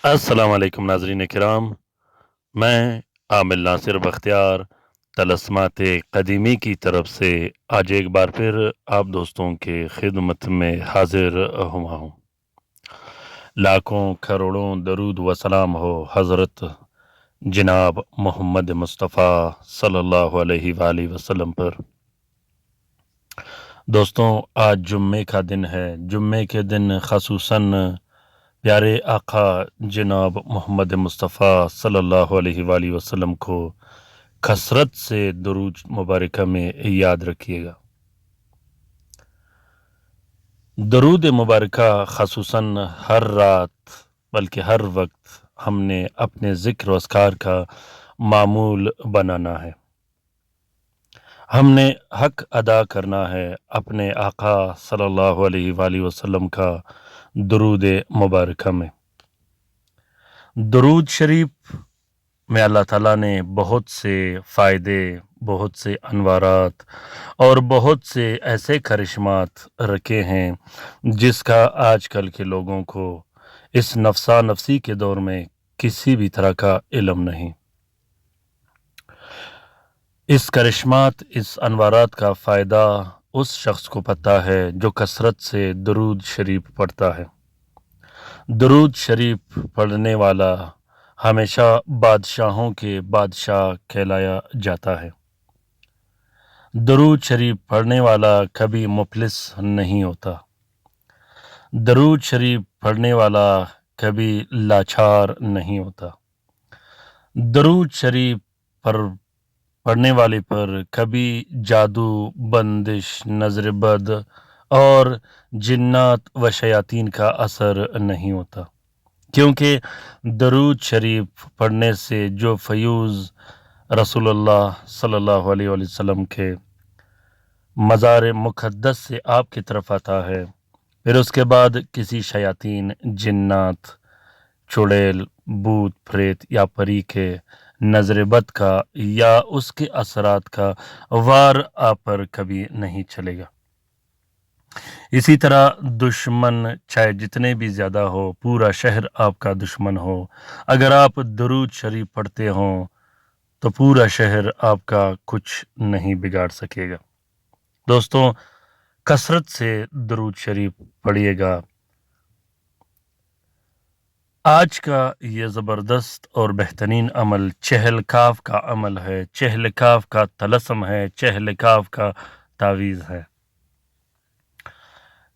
السلام علیکم ناظرین کرام، میں عامل ناصر بختیار طلسمات قدیمی کی طرف سے آج ایک بار پھر آپ دوستوں کے خدمت میں حاضر ہوا ہوں۔ لاکھوں کروڑوں درود و سلام ہو حضرت جناب محمد مصطفیٰ صلی اللہ علیہ وآلہ وسلم پر۔ دوستوں، آج جمعے کا دن ہے۔ جمعے کے دن خصوصاً پیارے آقا جناب محمد مصطفیٰ صلی اللہ علیہ وآلہ وسلم کو کثرت سے درود مبارکہ میں یاد رکھیے گا۔ درود مبارکہ خصوصاً ہر رات بلکہ ہر وقت ہم نے اپنے ذکر و اذکار کا معمول بنانا ہے۔ ہم نے حق ادا کرنا ہے اپنے آقا صلی اللہ علیہ وآلہ وسلم کا درود مبارکہ میں۔ درود شریف میں اللہ تعالیٰ نے بہت سے فائدے، بہت سے انوارات اور بہت سے ایسے کرشمات رکھے ہیں جس کا آج کل کے لوگوں کو اس نفسا نفسی کے دور میں کسی بھی طرح کا علم نہیں۔ اس کرشمات، اس انوارات کا فائدہ اس شخص کو پتہ ہے جو کثرت سے درود شریف پڑھتا ہے۔ درود شریف پڑھنے والا ہمیشہ بادشاہوں کے بادشاہ کہلایا جاتا ہے۔ درود شریف پڑھنے والا کبھی مفلس نہیں ہوتا۔ درود شریف پڑھنے والا کبھی لاچار نہیں ہوتا۔ درود شریف پر پڑھنے والے پر کبھی جادو، بندش، نظر بد اور جنات و شیاطین کا اثر نہیں ہوتا، کیونکہ درود شریف پڑھنے سے جو فیوز رسول اللہ صلی اللہ علیہ وآلہ وسلم کے مزار مقدس سے آپ کی طرف آتا ہے، پھر اس کے بعد کسی شیاطین، جنات، چڑیل، بھوت پریت یا پری کے نظر بد کا یا اس کے اثرات کا وار آپ پر کبھی نہیں چلے گا۔ اسی طرح دشمن چاہے جتنے بھی زیادہ ہو، پورا شہر آپ کا دشمن ہو، اگر آپ درود شریف پڑھتے ہوں تو پورا شہر آپ کا کچھ نہیں بگاڑ سکے گا۔ دوستوں، کثرت سے درود شریف پڑھیے گا۔ آج کا یہ زبردست اور بہترین عمل چہل کاف کا عمل ہے، چہل کاف کا طلسم ہے، چہل کاف کا تعویذ ہے۔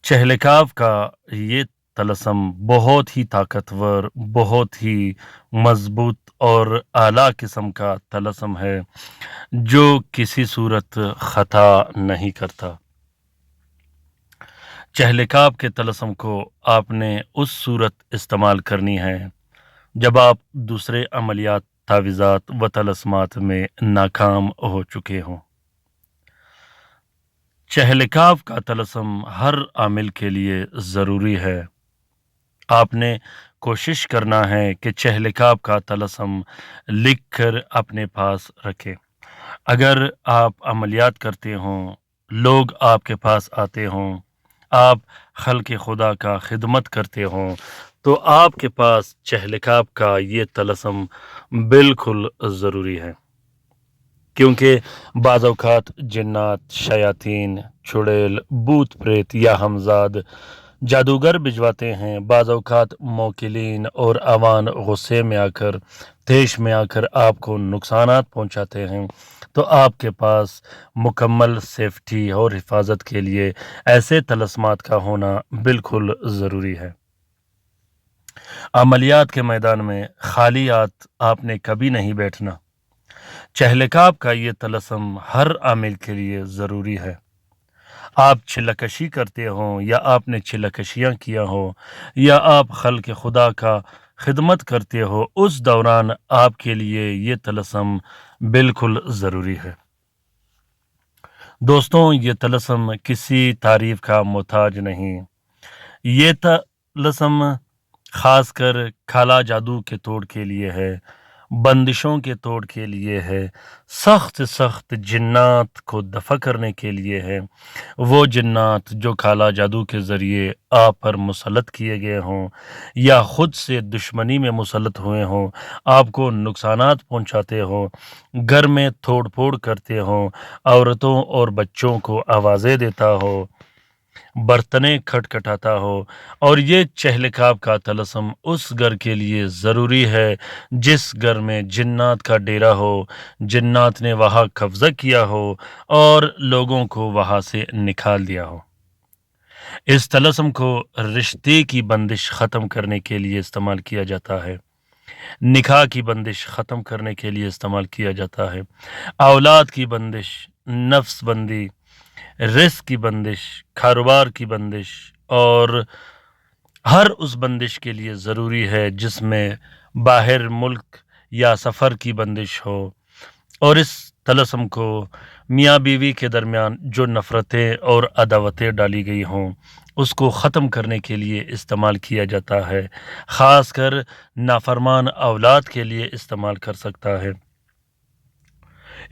چہل کاف کا یہ طلسم بہت ہی طاقتور، بہت ہی مضبوط اور اعلیٰ قسم کا طلسم ہے جو کسی صورت خطا نہیں کرتا۔ چہل کاف کے طلسم کو آپ نے اس صورت استعمال کرنی ہے جب آپ دوسرے عملیات، تعویذات و طلسمات میں ناکام ہو چکے ہوں۔ چہل کاف کا طلسم ہر عامل کے لیے ضروری ہے۔ آپ نے کوشش کرنا ہے کہ چہل کاف کا طلسم لکھ کر اپنے پاس رکھیں۔ اگر آپ عملیات کرتے ہوں، لوگ آپ کے پاس آتے ہوں، آپ خلق خدا کا خدمت کرتے ہوں، تو آپ کے پاس چہل کاف کا یہ طلسم بالکل ضروری ہے، کیونکہ بعض اوقات جنات، شیاطین، چڑیل، بھوت پریت یا ہمزاد جادوگر بھجواتے ہیں۔ بعض اوقات موکلین اور عوان غصے میں آ کر، طیش میں آ کر آپ کو نقصانات پہنچاتے ہیں، تو آپ کے پاس مکمل سیفٹی اور حفاظت کے لیے ایسے طلسمات کا ہونا بالکل ضروری ہے۔ عملیات کے میدان میں خالی ہاتھ آپ نے کبھی نہیں بیٹھنا۔ چہل کاف کا یہ طلسم ہر عامل کے لیے ضروری ہے۔ آپ چلکشی کرتے ہوں یا آپ نے چلکشیاں کیا ہوں یا آپ خلق خدا کا خدمت کرتے ہو، اس دوران آپ کے لیے یہ طلسم بالکل ضروری ہے۔ دوستوں، یہ طلسم کسی تعریف کا محتاج نہیں۔ یہ طلسم خاص کر کالا جادو کے توڑ کے لیے ہے बंदिशों के तोड़ के लिए है, सख्त सख्त जिन्नात को दफ़ा करने के लिए है। वो जिन्नात जो काला जादू के ज़रिए आप पर मुसल्लत किए गए हों या ख़ुद से दुश्मनी में मुसल्लत हुए हों, आपको नुकसानात पहुँचाते हों, घर में तोड़ फोड़ करते हों, औरतों और बच्चों को आवाज़ें देता हो, बर्तनें खटखटाता हो, और ये चहलकाब का तलस्सुम उस घर के लिए ज़रूरी है जिस घर में जिन्नात का डेरा हो, जिन्नात ने वहाँ कब्ज़ा किया हो और लोगों को वहाँ से निकाल दिया हो। इस तलस्सुम को रिश्ते की बंदिश ख़त्म करने के लिए इस्तेमाल किया जाता है, निकाह की बंदिश ख़त्म करने के लिए इस्तेमाल किया जाता है, औलाद की बंदिश, नफ्स बंदी, रिस्क की बंदिश, कारोबार की बंदिश और हर उस बंदिश के लिए ज़रूरी है जिसमें बाहर मुल्क या सफ़र की बंदिश हो। और इस तलस्सुम को मियाँ बीवी के दरमियान जो नफ़रतें और अदावतें डाली गई हों उसको ख़त्म करने के लिए इस्तेमाल किया जाता है। ख़ासकर नाफरमान औलाद के लिए इस्तेमाल कर सकता है।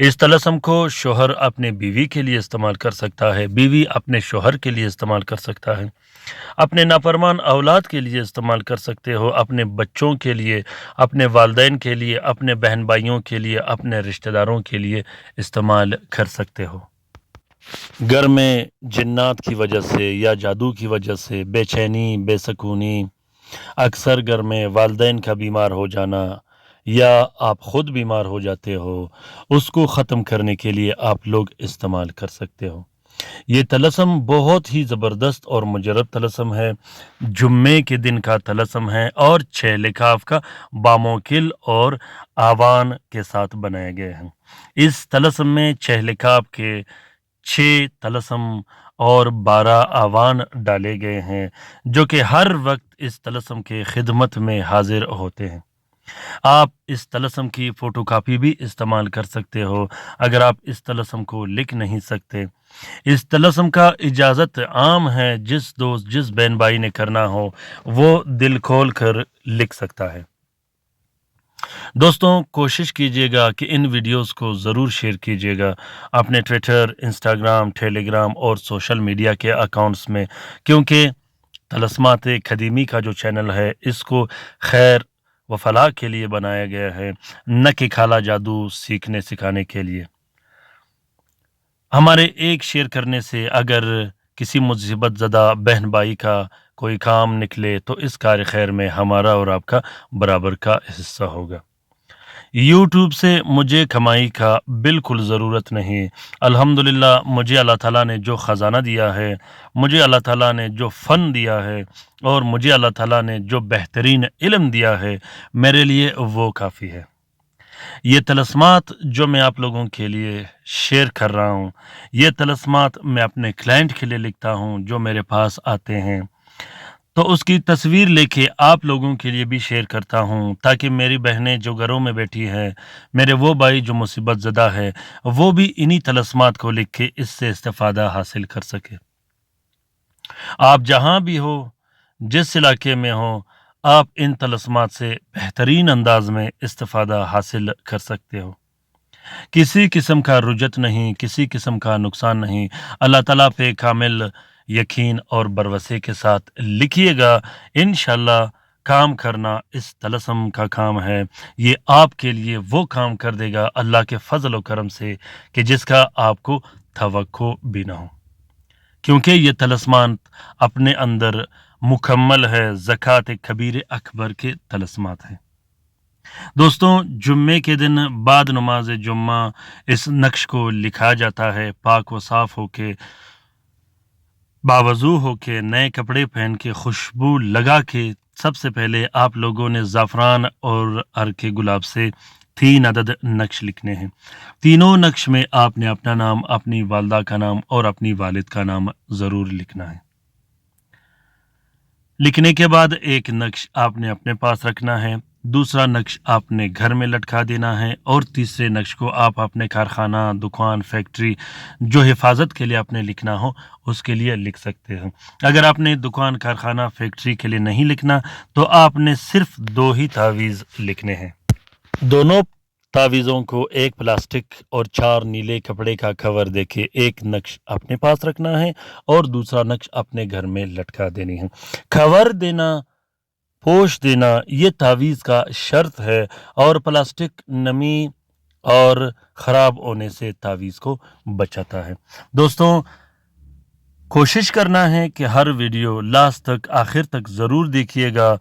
इस तलस्सुम को शोहर अपने बीवी के लिए इस्तेमाल कर सकता है, बीवी अपने शोहर के लिए इस्तेमाल कर सकता है, अपने नाफरमान औलाद के लिए इस्तेमाल कर सकते हो, अपने बच्चों के लिए, अपने वालिदैन के लिए, अपने बहन भाइयों के लिए, अपने रिश्तेदारों के लिए इस्तेमाल कर सकते हो। घर में जिन्नात की वजह से या जादू की वजह से बेचैनी, बेसकूनी, अक्सर घर में वालिदैन का बीमार हो जाना या आप ख़ुद बीमार हो जाते हो, उसको ख़त्म करने के लिए आप लोग इस्तेमाल कर सकते हो। ये तलस्सुम बहुत ही ज़बरदस्त और मुजरब तलस्सुम है, जुम्मे के दिन का तलस्सुम है और चहलकाव का बामोकिल और आवान के साथ बनाए गए हैं। इस तलस्सुम में चहलकाव के 6 तलस्सुम और 12 आवान डाले गए हैं जो कि हर वक्त इस तलस्सुम के खिदमत में हाजिर होते हैं। आप इस तलस्सुम की फ़ोटोकॉपी भी इस्तेमाल कर सकते हो अगर आप इस तलस्सुम को लिख नहीं सकते। इस तलस्सुम का इजाज़त आम है, जिस दोस्त जिस बहन भाई ने करना हो वो दिल खोल कर लिख सकता है। दोस्तों कोशिश कीजिएगा कि इन वीडियोस को ज़रूर शेयर कीजिएगा अपने ट्विटर, इंस्टाग्राम, टेलीग्राम और सोशल मीडिया के अकाउंट्स में, क्योंकि तलस्मात क़दीमी का जो चैनल है इसको खैर व फलाह के लिए बनाया गया है, न कि काला जादू सीखने सिखाने के लिए। हमारे एक शेयर करने से अगर किसी मुसीबत ज़दा बहन भाई का कोई काम निकले तो इस कार्य खैर में हमारा और आपका बराबर का हिस्सा होगा। यूट्यूब से मुझे कमाई का बिल्कुल ज़रूरत नहीं। अल्हम्दुलिल्लाह मुझे अल्लाह ताला ने जो ख़जाना दिया है, मुझे अल्लाह ताला ने जो फ़न दिया है और मुझे अल्लाह ताला ने जो बेहतरीन इल्म दिया है, मेरे लिए वो काफ़ी है। ये तलस्मात जो मैं आप लोगों के लिए शेयर कर रहा हूँ, ये तलस्मात मैं अपने क्लाइंट के लिए लिखता हूँ जो मेरे पास आते हैं, तो उसकी तस्वीर लेके आप लोगों के लिए भी शेयर करता हूँ ताकि मेरी बहनें जो घरों में बैठी हैं, मेरे वो भाई जो मुसीबत ज़दा है, वो भी इन्हीं तलस्मात को लिख के इससे इस्तिफ़ादा हासिल कर सके। आप जहाँ भी हो, जिस इलाके में हो, आप इन तलस्मात से बेहतरीन अंदाज में इस्तिफ़ादा हासिल कर सकते हो। किसी किस्म का रुजत नहीं, किसी किस्म का नुकसान नहीं। अल्लाह ताला पे कामिल यकीन और भरोसे के साथ लिखिएगा, इंशाअल्लाह काम करना इस तलस्सुम का काम है। ये आपके लिए वो काम कर देगा अल्लाह के फ़ज़ल व करम से कि जिसका आपको तवक्को भी ना हो, क्योंकि ये तलस्मात अपने अंदर मुकम्मल है, ज़कात कबीर अकबर के तलस्मात हैं। दोस्तों जुम्मे के दिन बाद नमाज जुम्मा इस नक्श को लिखा जाता है, पाक व साफ़ होके, बावज़ू होके, नए कपड़े पहन के, खुशबू लगा के सबसे पहले आप लोगों ने ज़ाफ़रान और अर्क गुलाब से 3 अदद नक्श लिखने हैं। तीनों नक्श में आपने अपना नाम, अपनी वालदा का नाम और अपनी वालिद का नाम ज़रूर लिखना है। लिखने के बाद एक नक्श आपने अपने पास रखना है, दूसरा नक्श आपने घर में लटका देना है और तीसरे नक्श को आप अपने कारखाना, दुकान, फैक्ट्री जो हिफाजत के लिए आपने लिखना हो उसके लिए लिख सकते हैं। अगर आपने दुकान, कारखाना, फैक्ट्री के लिए नहीं लिखना तो आपने सिर्फ 2 ही तावीज़ लिखने हैं। दोनों तावीज़ों को एक प्लास्टिक और 4 नीले कपड़े का कवर देके एक नक्श अपने पास रखना है और दूसरा नक्श अपने घर में लटका देनी है। कवर देना, पोश देना ये तावीज़ का शर्त है और प्लास्टिक नमी और ख़राब होने से तावीज़ को बचाता है। दोस्तों, कोशिश करना है कि हर वीडियो लास्ट तक, आखिर तक ज़रूर देखिएगा।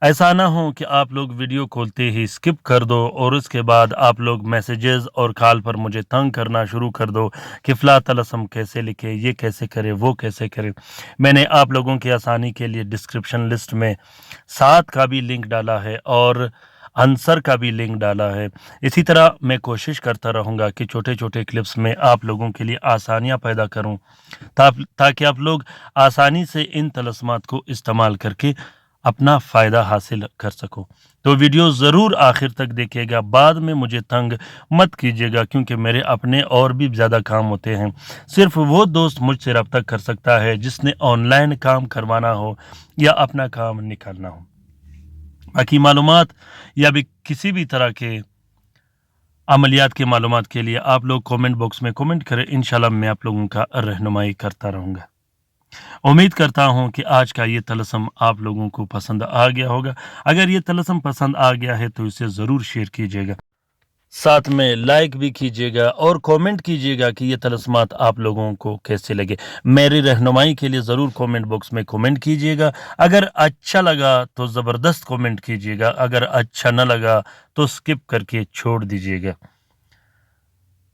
ऐसा ना हो कि आप लोग वीडियो खोलते ही स्किप कर दो और उसके बाद आप लोग मैसेजेस और कॉल पर मुझे तंग करना शुरू कर दो कि फ़ला तलस्सम कैसे लिखे, ये कैसे करें, वो कैसे करें। मैंने आप लोगों की आसानी के लिए डिस्क्रिप्शन लिस्ट में 7 का भी लिंक डाला है और आंसर का भी लिंक डाला है। इसी तरह मैं कोशिश करता रहूँगा कि छोटे छोटे क्लिप्स में आप लोगों के लिए आसानियाँ पैदा करूँ ताकि आप लोग आसानी से इन तलस्मात को इस्तेमाल करके अपना फ़ायदा हासिल कर सको। तो वीडियो ज़रूर आखिर तक देखिएगा, बाद में मुझे तंग मत कीजिएगा क्योंकि मेरे अपने और भी ज़्यादा काम होते हैं। सिर्फ वो दोस्त मुझसे रब्ता कर सकता है जिसने ऑनलाइन काम करवाना हो या अपना काम निकालना हो। बाकी मालूमात या भी किसी भी तरह के अमलियात के मालूमात के लिए आप लोग कमेंट बॉक्स में कमेंट करें। इंशाल्लाह मैं आप लोगों का रहनुमाई करता रहूँगा। उम्मीद करता हूँ कि आज का ये तलस्सम आप लोगों को पसंद आ गया होगा। अगर ये तलस्सम पसंद आ गया है तो इसे ज़रूर शेयर कीजिएगा, साथ में लाइक भी कीजिएगा और कमेंट कीजिएगा कि ये तलस्मात आप लोगों को कैसे लगे। मेरी रहनुमाई के लिए ज़रूर कमेंट बॉक्स में कमेंट कीजिएगा। अगर अच्छा लगा तो ज़बरदस्त कमेंट कीजिएगा, अगर अच्छा न लगा तो स्किप करके छोड़ दीजिएगा।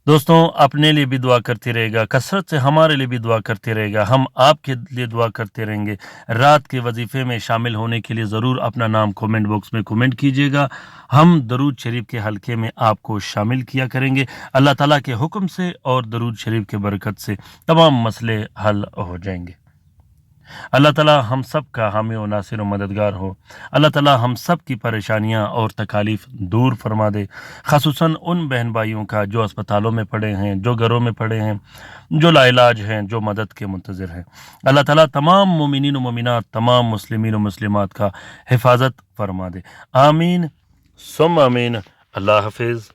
दोस्तों, अपने लिए भी दुआ करते रहेगा, कसरत से हमारे लिए भी दुआ करते रहेगा, हम आपके लिए दुआ करते रहेंगे। रात के वजीफ़े में शामिल होने के लिए ज़रूर अपना नाम कमेंट बॉक्स में कमेंट कीजिएगा। हम दरूद शरीफ के हलके में आपको शामिल किया करेंगे। अल्लाह ताला के हुक्म से और दरूद शरीफ के बरकत से तमाम मसले हल हो जाएंगे। अल्लाह ताला हम सब का हामी और नासिर और मददगार हो। अल्लाह ताला हम सब की परेशानियां और तकालीफ दूर फरमा दे, ख़ासुसन उन बहन भाइयों का जो अस्पतालों में पड़े हैं, जो घरों में पड़े हैं, जो लाइलाज हैं, जो मदद के मुंतज़िर हैं। अल्लाह ताला तमाम मोमिनीन और मोमिनात, तमाम मुस्लिमीन और मुस्लिमात का हिफाजत फरमा दे। आमीन सुम आमीन। अल्लाह हाफिज़।